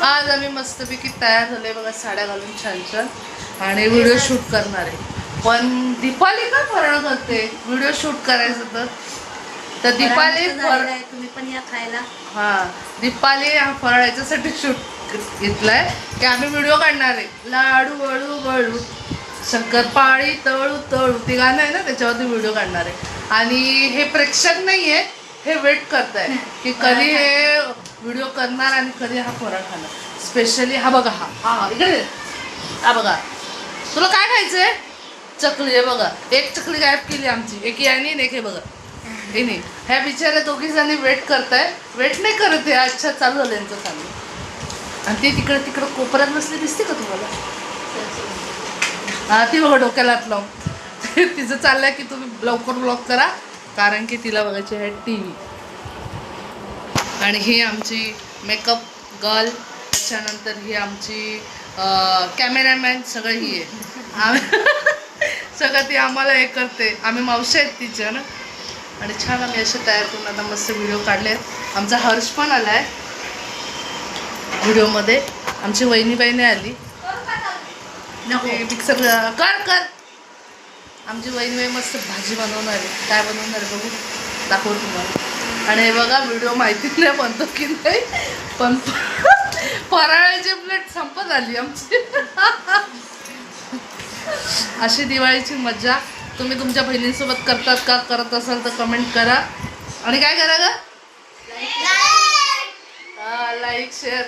आज आम्ही मस्तपैकी तयार झाले बघा, साड्या घालून छान छान, आणि व्हिडिओ शूट करणार आहे. पण दीपाली का फराळ करते व्हिडिओ शूट करायचं तर दीपाली तुम्ही पण या खायला. हा, दीपाली हा फराळ याच्यासाठी शूट घेतलाय की आम्ही व्हिडिओ काढणार आहे. लाडू वळू वळू शंकरपाळी तळू तळू ते गाणं आहे ना, त्याच्यावरती व्हिडिओ काढणार आहे. आणि हे प्रेक्षक नाहीये, हे वेट करताय की कधी हे व्हिडिओ करणार आणि कधी हा फराळ खाणार. स्पेशली हा बघा, हा हा इकडे हा बघा, तुला काय खायचंय? चकली आहे बघा. एक चकली गायब केली आमची, एक यानी एक हे बघा नाही. ह्या बिचाऱ्या दोघी जणी वेट करताय. वेट नाही करत आहे, अच्छा चालू झालं यांचं चालू. आणि ती तिकडं कोपऱ्यात बसली दिसते का तुम्हाला? हा, ती बघा डोक्याला हात लावून तिचं चाललंय की तुम्ही लवकर ब्लॉक करा, कारण की तिला बघायची आहे TV. आणि ही आमची मेकअप गर्ल, त्याच्यानंतर ही आमची कॅमेरामॅन, सगळं ही आहे. आम्ही सगळं ती आम्हाला हे करते. आम्ही मावशी आहेत तिच्या ना. आणि छान आम्ही असे तयार करून आता मस्त व्हिडिओ काढले आहेत. आमचा हर्ष पण आला आहे व्हिडिओमध्ये. आमची वहिनीबाईने आली. मिक्सर कर कर. आमची वहिनीबाई मस्त भाजी बनवणार आहे. काय बनवणार आहे बघू, दाखवू तुम्हाला. आणि हे बघा, व्हिडिओ माहिती नाही बनतो की नाही, पण फराळाची प्लेट संपत आली आमची. अशी दिवाळीची मजा तुम्ही तुमच्या बहिणींसोबत करतात का? करत असाल तर कमेंट करा. आणि काय करा ग? लाईक शेअर,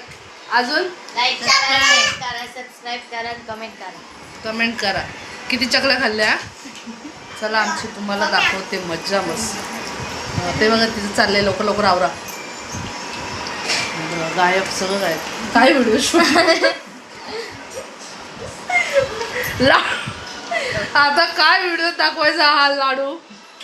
अजून लाईक करा, सबस्क्राईब करा, कमेंट करा. किती चकल्या खाल्ल्या? चला आमची तुम्हाला दाखवते मज्जा मस्त. ते बघा तिचं चाललंय, लवकर लवकर आवरा. गायब, सगळं गायब. काय व्हिडिओ शूट आता काय व्हिडिओ दाखवायचा हा लाडू.